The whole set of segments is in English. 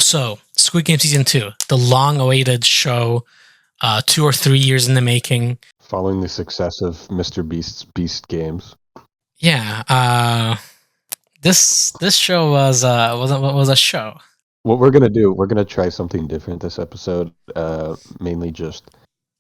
So, Squid Game Season 2, the long-awaited show, 2 or 3 years in the making. Following the success of Mr. Beast's Beast Games. Yeah, this show was a show. What we're gonna do, we're gonna try something different this episode. Mainly just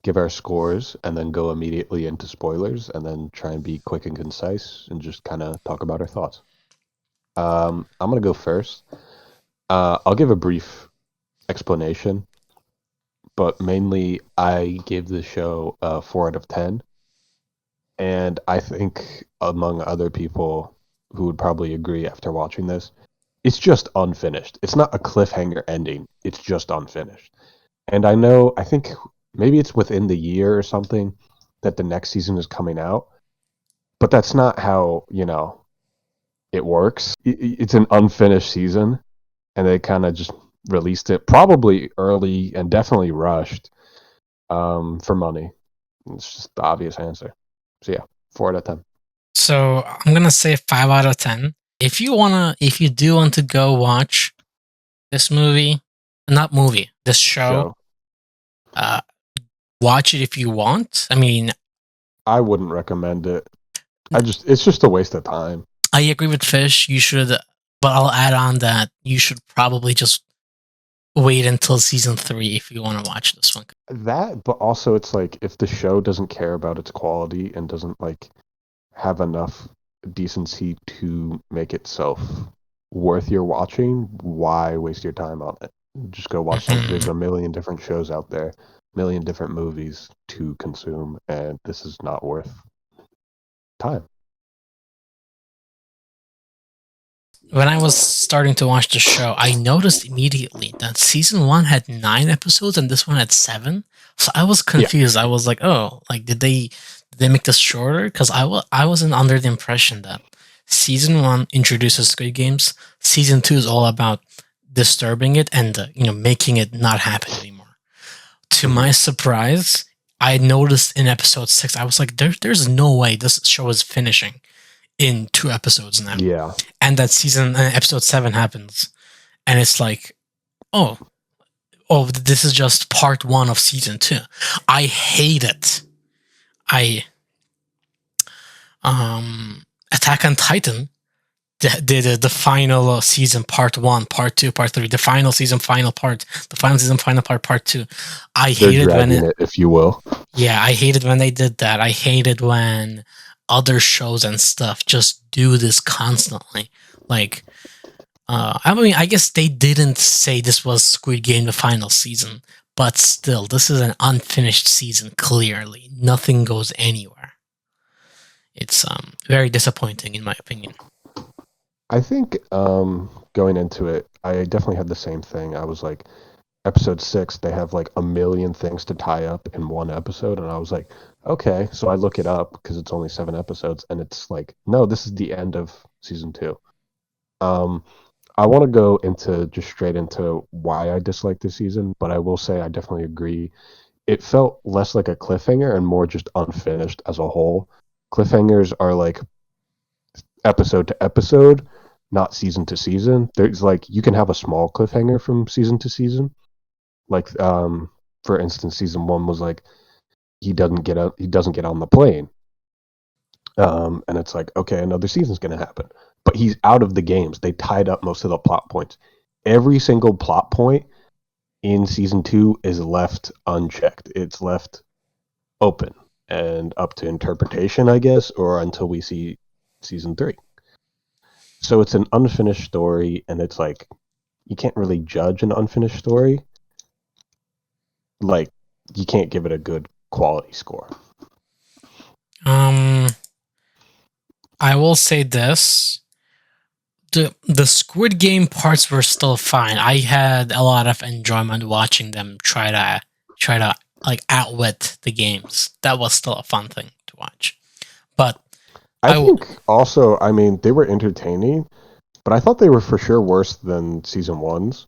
give our scores and then go immediately into spoilers, and then try and be quick and concise and just kind of talk about our thoughts. I'm gonna go first. I'll give a brief explanation, but mainly I give the show a 4 out of 10, and I think among other people who would probably agree after watching this, it's just unfinished. It's not a cliffhanger ending. It's just unfinished. And I think maybe it's within the year or something that the next season is coming out, but that's not how, it works. It's an unfinished season, and they kind of just released it probably early and definitely rushed for money. It's just the obvious answer. So yeah, 4 out of 10. So, I'm going to say 5 out of 10. If you do want to go watch this this show, watch it if you want. I mean, I wouldn't recommend it. It's just a waste of time. I agree with Fish. You should, but I'll add on that you should probably just wait until season 3 if you want to watch this one. That, but also it's like if the show doesn't care about its quality and doesn't like have enough decency to make itself worth your watching, why waste your time on it? Just go watch some. There's a million different shows out there, million different movies to consume, and this is not worth time. When I was starting to watch the show, I noticed immediately that season 1 had 9 episodes and this one had 7. So I was confused. Yeah. I was like, "Oh, like did they make this shorter?" Because I wasn't under the impression that season 1 introduces Squid Games. Season 2 is all about disturbing it and making it not happen anymore. To my surprise, I noticed in episode 6, I was like, "There's no way this show is finishing in 2 episodes now." Yeah. And that episode 7 happens, and it's like, oh, this is just part 1 of season 2. I hate it. Attack on Titan did the final season, part 1, part 2, part 3, the final season, final part, the final season, final part 2. I hated when it, if you will. Yeah, I hated when they did that. I hated when other shows and stuff just do this constantly. Like, I mean, I guess they didn't say this was Squid Game the final season, but still, this is an unfinished season. Clearly, nothing goes anywhere. It's very disappointing, in my opinion. I think going into it, I definitely had the same thing. I was like, episode 6, they have like a million things to tie up in one episode, and I was like, okay. So I look it up because it's only 7 episodes, and it's like, no, this is the end of season 2. I want to go straight into why I dislike this season, but I will say I definitely agree. It felt less like a cliffhanger and more just unfinished as a whole. Cliffhangers are like episode to episode, not season to season. There's like, you can have a small cliffhanger from season to season. Like, for instance, season 1 was like, he doesn't get on the plane. And it's like, okay, another season's going to happen. But he's out of the games. They tied up most of the plot points. Every single plot point in season 2 is left unchecked. It's left open and up to interpretation, I guess, or until we see season 3. So it's an unfinished story, and it's like, you can't really judge an unfinished story. Like, you can't give it a good quality score. I will say this. The Squid Game parts were still fine. I had a lot of enjoyment watching them try to like outwit the games. That was still a fun thing to watch. But I think also, I mean, they were entertaining, but I thought they were for sure worse than season 1's.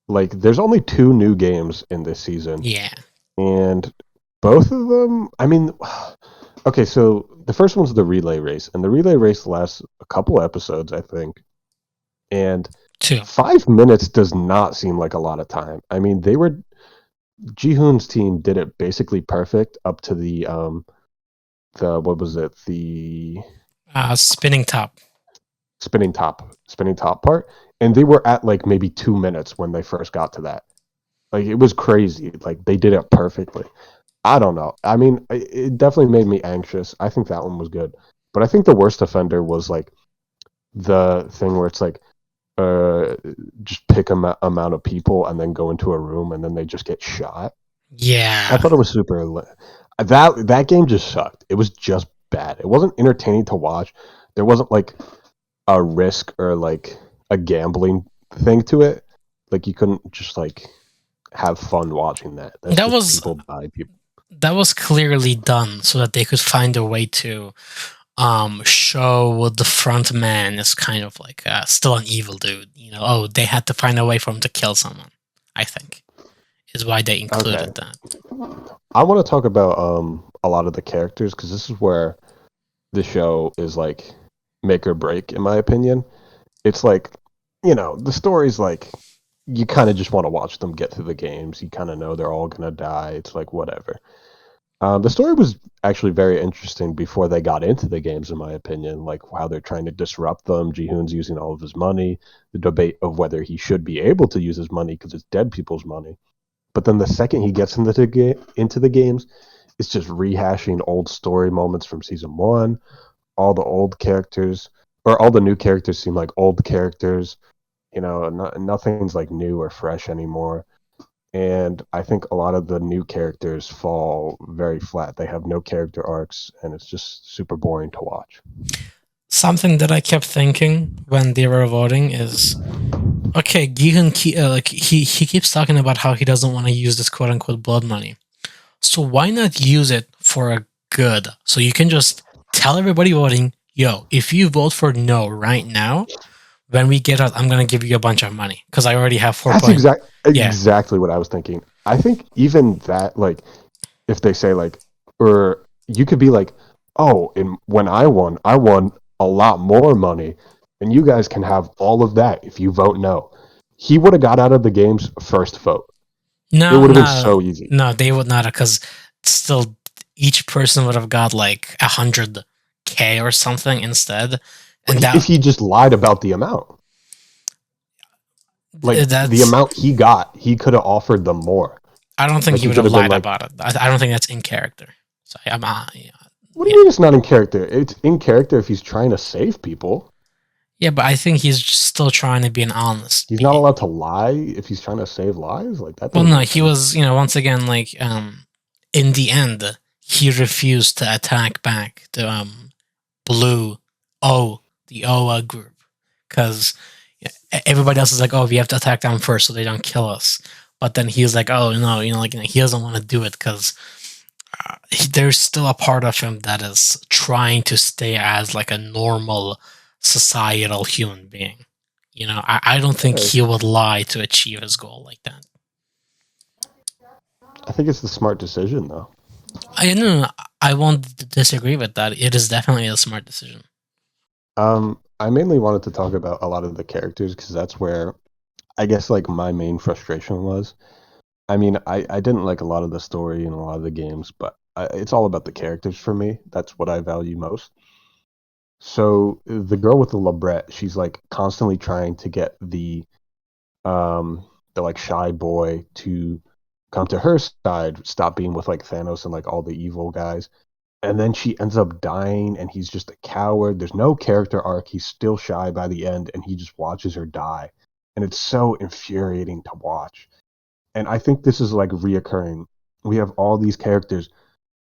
Like, there's only 2 new games in this season. Yeah. And both of them, I mean, okay, so the first one's the relay race, and the relay race lasts a couple episodes, I think. And 2. 5 minutes does not seem like a lot of time. I mean, Jihoon's team did it basically perfect up to the what was it, the Spinning top. spinning top part, and they were at like maybe 2 minutes when they first got to that. Like it was crazy. Like they did it perfectly. I don't know. I mean, it definitely made me anxious. I think that one was good, but I think the worst offender was like the thing where it's like uh just pick amount of people and then go into a room and then they just get shot. I Yeah. thought it was that game just sucked. It was just bad. It wasn't entertaining to watch. There wasn't like a risk or like a gambling thing to it. Like you couldn't just like have fun watching that. That's That just was people die. People. that was clearly done so that they could find a way to show the front man is kind of like still an evil dude. Oh, they had to find a way for him to kill someone. I think is why they Okay, included that. I want to talk about a lot of the characters because this is where the show is like make or break in my opinion. It's like the story's like you kind of just want to watch them get through the games. You kind of know they're all gonna die. It's like whatever. The story was actually very interesting before they got into the games, in my opinion. Like how they're trying to disrupt them. Jihoon's using all of his money. The debate of whether he should be able to use his money because it's dead people's money. But then the second he gets into the games, it's just rehashing old story moments from season one. All the old characters or all the new characters seem like old characters. Nothing's like new or fresh anymore. And I think a lot of the new characters fall very flat. They have no character arcs, and it's just super boring to watch. Something that I kept thinking when they were voting is, okay, Gihan, like he keeps talking about how he doesn't want to use this quote unquote blood money. So why not use it for a good? So you can just tell everybody voting, yo, if you vote for no right now, when we get out, I'm gonna give you a bunch of money because I already have four That's point. Yeah, exactly what I was thinking. I think even that, like, if they say like, or you could be like, oh, and when I won a lot more money, and you guys can have all of that if you vote no. He would have got out of the game's first vote. It no, would have been no, so easy. no, they would not because still each person would have got like 100K or something instead, But and if he just lied about the amount, like the that's. amount he got, he could have offered them more. I don't think Like he he would could have have been lied like, about it. I don't think that's in character. So I'm "What do yeah. you mean it's not in character? It's in character if he's trying to save people. Yeah, but I think he's still trying to be an honest He's not being. allowed to lie if he's trying to save lives. Like that Well, doesn't no, make he sense." was, once again, like, in the end, he refused to attack back the blue O, the OA group, because everybody else is like, oh, we have to attack them first so they don't kill us. But then he's like, oh no, he doesn't want to do it because there's still a part of him that is trying to stay as like a normal societal human being. I don't think Okay. he would lie to achieve his goal like that. I think it's the smart decision though. I no, I won't disagree with that. It is definitely a smart decision. I mainly wanted to talk about a lot of the characters because that's where I guess like my main frustration was. I mean, I didn't like a lot of the story and a lot of the games, but it's all about the characters for me. That's what I value most. So the girl with the labret, she's like constantly trying to get the like shy boy to come to her side, stop being with like Thanos and like all the evil guys. And then she ends up dying and he's just a coward. There's no character arc. He's still shy by the end and he just watches her die. And it's so infuriating to watch. And I think this is like reoccurring. We have all these characters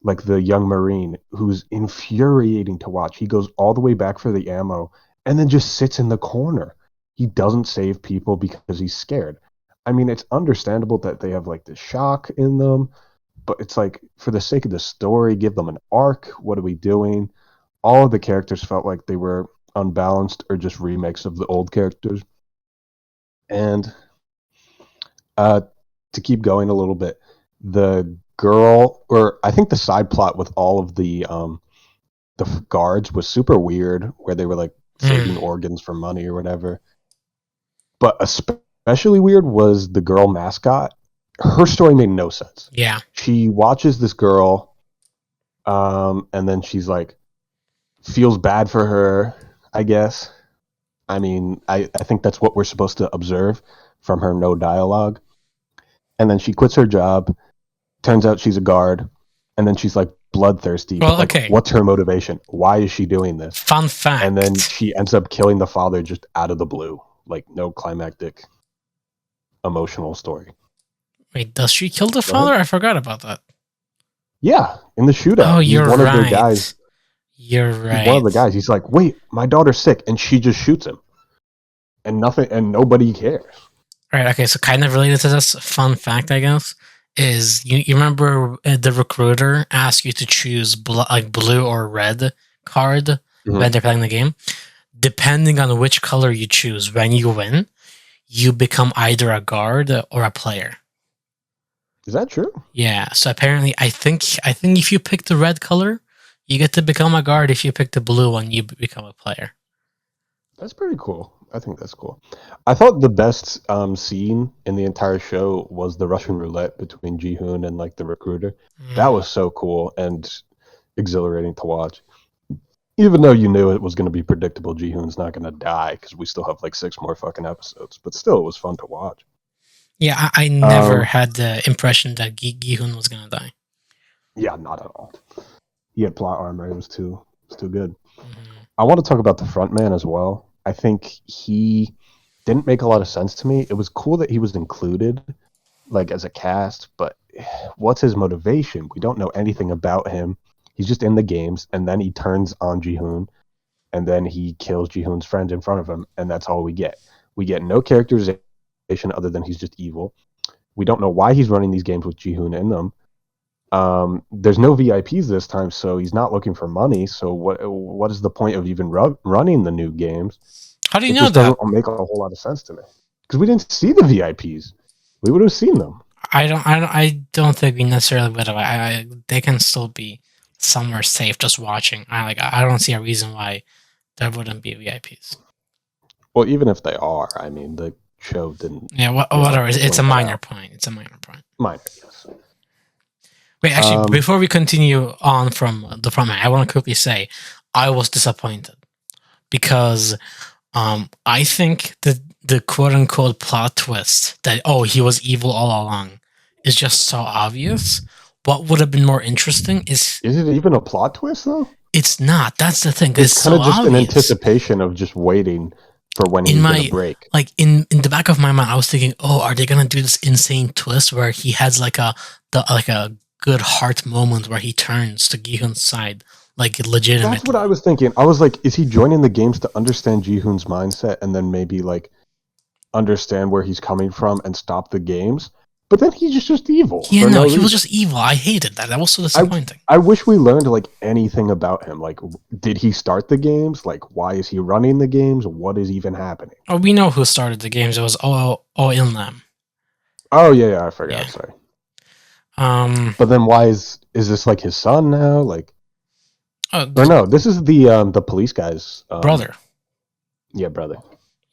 like the young Marine who's infuriating to watch. He goes all the way back for the ammo and then just sits in the corner. He doesn't save people because he's scared. I mean, it's understandable that they have like the shock in them, but it's like for the sake of the story, give them an arc. What are we doing? All of the characters felt like they were unbalanced or just remakes of the old characters. And uh, to keep going a little bit, the girl, or I think the side plot with all of the guards was super weird, where they were like saving Mm. organs for money or whatever. But especially weird was the girl mascot. Her story made no sense. Yeah. She watches this girl, and then she's like, feels bad for her, I guess. I mean, I think that's what we're supposed to observe from her no dialogue. And then she quits her job. Turns out she's a guard. And then she's like bloodthirsty. Well, But like, okay. what's her motivation? Why is she doing this? Fun fact. And then she ends up killing the father just out of the blue. Like, no climactic emotional story. Wait, does she kill the father? I forgot about that. Yeah, in the shootout. Oh, He's you're one right. of the guys. You're right. He's one of the guys. He's like, wait, my daughter's sick, and she just shoots him, and nothing, and nobody cares. Right. Okay. So, kind of related to this, fun fact, I guess, is you remember the recruiter asked you to choose blue or red card when they're playing the game. Depending on which color you choose, when you win, you become either a guard or a player. Is that true? Yeah. So apparently, I think if you pick the red color, you get to become a guard. If you pick the blue one, you become a player. That's pretty cool. I think that's cool. I thought the best scene in the entire show was the Russian roulette between Ji-hoon and like the recruiter. That was so cool and exhilarating to watch. Even though you knew it was going to be predictable, Ji-hoon's not going to die because we still have like 6 more fucking episodes. But still, it was fun to watch. Yeah, I never had the impression that Gi-hoon was gonna die. Yeah, not at all. He had plot armor. It was too good. I want to talk about the front man as well. I think he didn't make a lot of sense to me. It was cool that he was included, like as a cast, but what's his motivation? We don't know anything about him. He's just in the games, and then he turns on Ji-hoon, and then he kills Ji-hoon's friend in front of him, and that's all we get. We get no characterization other than he's just evil. We don't know why he's running these games with Ji-hoon in them. There's no VIPs this time, so he's not looking for money. So what is the point of even running the new games? How do you it know just that? doesn't make a whole lot of sense to me because we didn't see the VIPs. We would have seen them. I don't think we necessarily would have. They can still be somewhere safe just watching. I don't see a reason why there wouldn't be VIPs. Well, even if they are, I mean, the show didn't. Yeah, whatever. It's a minor point. It's a minor point. Minor, yes. Wait, actually, before we continue on from the front man, I want to quickly say I was disappointed because I think the quote unquote plot twist that he was evil all along is just so obvious. What would have been more interesting is it even a plot twist though? It's not. That's the thing. It's kind so of just obvious. an anticipation of just waiting for when he's going to break. Like in the back of my mind, I was thinking, are they gonna do this insane twist where he has like a good heart moment where he turns to Gi-hoon's side, like legitimately? That's what I was thinking. I was like, is he joining the games to understand Ji-hoon's mindset and then maybe like understand where he's coming from and stop the games? But then he's just evil. Yeah, no, he was just evil. I hated that. That was so disappointing. I wish we learned like anything about him. Like, did he start the games? Like, why is he running the games? What is even happening? Oh, we know who started the games. It was Ilnam. Oh yeah, I forgot. Yeah. Sorry. But then why is this like his son now? Like, or no, this is the police guy's brother. Yeah, brother.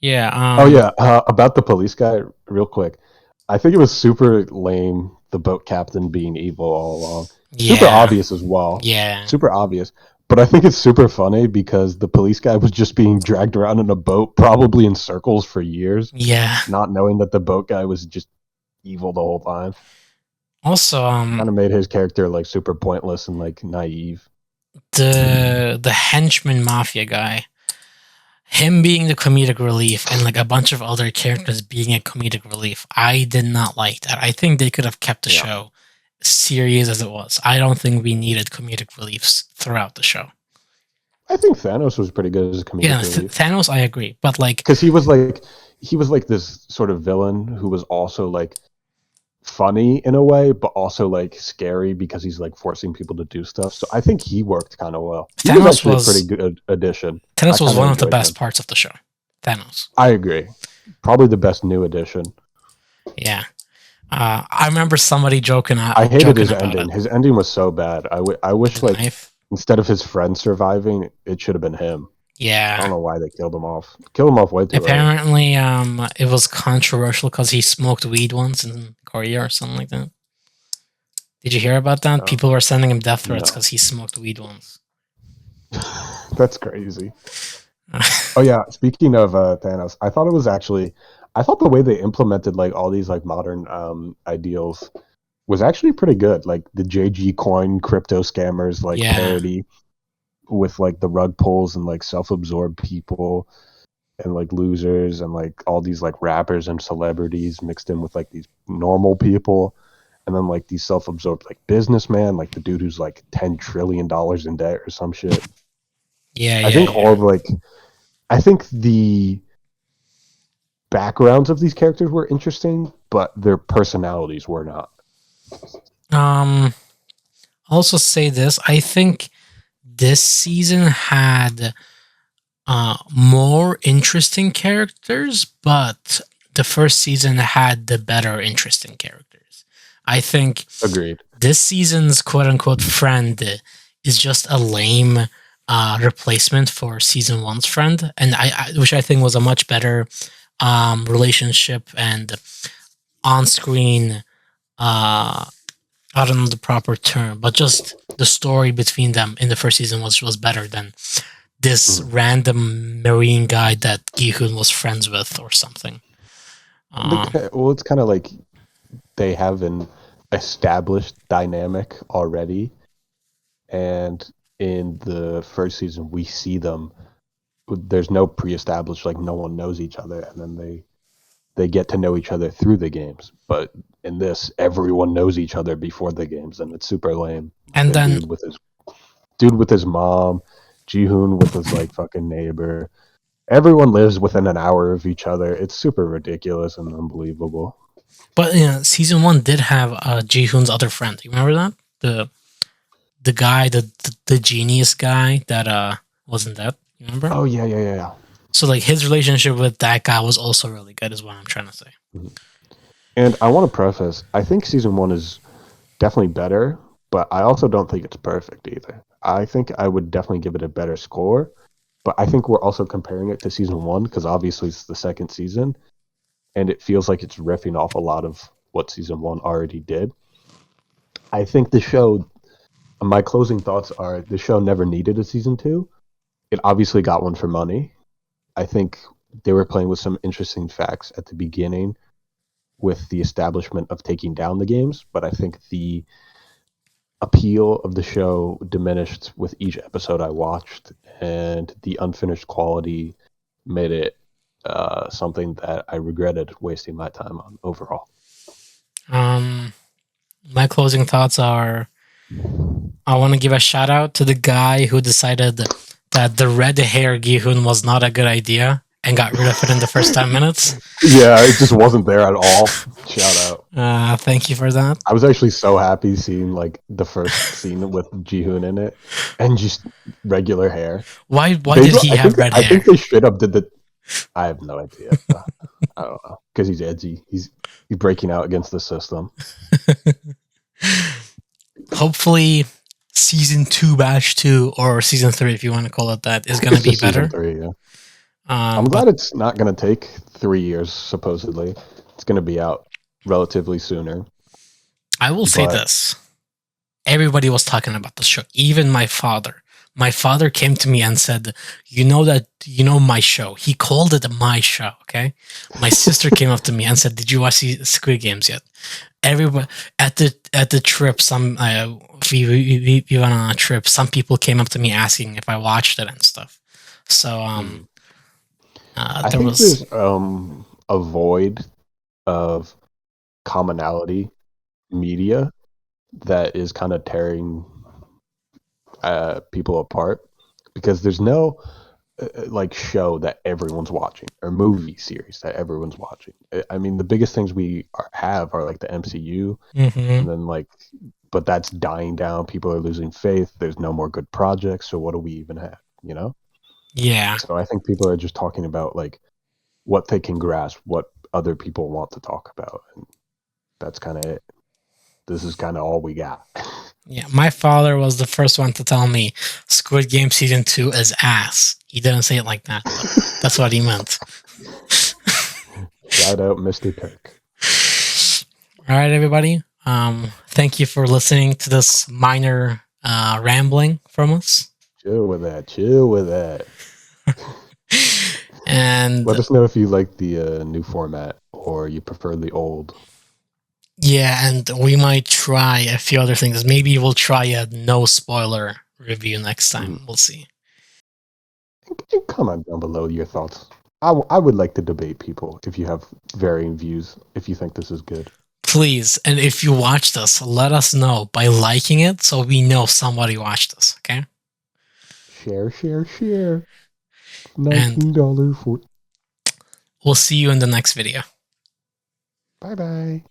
Yeah. Oh yeah, about the police guy, real quick. I think it was super lame, the boat captain being evil all along. Yeah. Super obvious as well. Yeah. Super obvious. But I think it's super funny because the police guy was just being dragged around in a boat, probably in circles for years. Yeah. Not knowing that the boat guy was just evil the whole time. Also, kind of made his character like super pointless and like naive. The henchman mafia guy. Him being the comedic relief and like a bunch of other characters being a comedic relief, I did not like that. I think they could have kept the show serious as it was. I don't think we needed comedic reliefs throughout the show. I think Thanos was pretty good as a comedic relief. Thanos, I agree, but like because he was like this sort of villain who was also like funny in a way, but also like scary because he's like forcing people to do stuff. So I think he worked kind of well. Thanos was actually a pretty good addition. Thanos was one of the best parts of the show. Thanos. I agree. Probably the best new addition. Yeah. I remember somebody joking. I hated his ending. His ending was so bad. I wish like instead of his friend surviving, it should have been him. I don't Yeah. know why they killed him off. Killed him off way too early. Apparently, it was controversial because he smoked weed once in Korea or something like that. Did you hear about that? Oh, People were sending him death threats no. because he smoked weed once. That's crazy. Oh yeah, speaking of Thanos, I thought the way they implemented like all these like modern ideals was actually pretty good. Like the JG coin crypto scammers like Yeah. parody with like the rug pulls and like self-absorbed people and like losers and like all these like rappers and celebrities mixed in with like these normal people and then like these self-absorbed like businessman, like the dude who's like $10 trillion in debt or some shit. Yeah, I yeah, think all yeah. of like I think the backgrounds of these characters were interesting, but their personalities were not. Um, also say this. I think this season had more interesting characters, but the first season had the better interesting characters. I think Agreed. this season's quote unquote friend is just a lame replacement for season one's friend, and which I think was a much better relationship and on screen. I don't know the proper term, but just the story between them in the first season was better than this Mhm. random marine guy that Gihun was friends with or something. Um, Well, it's kind of like they have an established dynamic already, and in the first season we see them. There's no pre-established, like no one knows each other, and then they get to know each other through the games. But in this, everyone knows each other before the games, and it's super lame. and The then dude with his mom, Jihoon with his like fucking neighbor. Everyone lives within an hour of each other. It's super ridiculous and unbelievable. but season one did have Ji-hoon's other friend. You remember that? The guy, the genius guy that wasn't that. You remember? Oh yeah, yeah, yeah, yeah. So like his relationship with that guy was also really good, is what I'm trying to say. Mhm. And I want to preface, I think season one is definitely better, but I also don't think it's perfect either. I think I would definitely give it a better score, but I think we're also comparing it to season one because obviously it's the second season, and it feels like it's riffing off a lot of what season one already did. I think the show, my closing thoughts are the show never needed a season two. It obviously got one for money. I think they were playing with some interesting facts at the beginning with the establishment of taking down the games, but I think the appeal of the show diminished with each episode I watched, and the unfinished quality made it something that I regretted wasting my time on overall. Um, my closing thoughts are I want to give a shout out to the guy who decided that the red hair Gihun was not a good idea and got rid of it in the first 10 minutes. Yeah, it just wasn't there at all. Shout out. Thank you for that. I was actually so happy seeing like the first scene with Jihoon in it and just regular hair. Why They, did he have red I think hair? they straight up did the. I have no idea. I don't know because he's edgy. He's breaking out against the system. Hopefully, season two, batch two, or season three, if you want to call it that, is going to It's be just season better. three. Yeah, I'm But glad it's not going to take 3 years. Supposedly, it's going to be out relatively sooner. I will say But this: everybody was talking about the show, even my father. My father came to me and said, you know my show." He called it my show. Okay. My sister came up to me and said, "Did you watch the Squid Games yet?" Everybody at the trip, some we went on a trip. Some people came up to me asking if I watched it and stuff. So mm, I there think was there's a void of commonality media that is kind of tearing people apart because there's no like show that everyone's watching or movie series that everyone's watching. I mean, the biggest things have are like the MCU, hmm and then like, but that's dying down. People are losing faith. There's no more good projects. So what do we even have? You know? yeah. So I think people are just talking about like what they can grasp, what other people want to talk about, and that's kind of it. This is kind of all we got. Yeah, my father was the first one to tell me Squid Game season 2 is ass. He didn't say it like that, but that's what he meant. Shout out, Mr. Turk. All right, everybody. Thank you for listening to this minor rambling from us. Chill with that. Chill with that. And Let us know if you like the new format or you prefer the old. yeah, and we might try a few other things. Maybe we'll try a no spoiler review next time. We'll see. And comment down below your thoughts. I would like to debate people if you have varying views, if you think this is good. Please, and if you watched us, let us know by liking it so we know somebody watched us, okay? Share, share, share. And $19 for. we'll see you in the next video. Bye bye.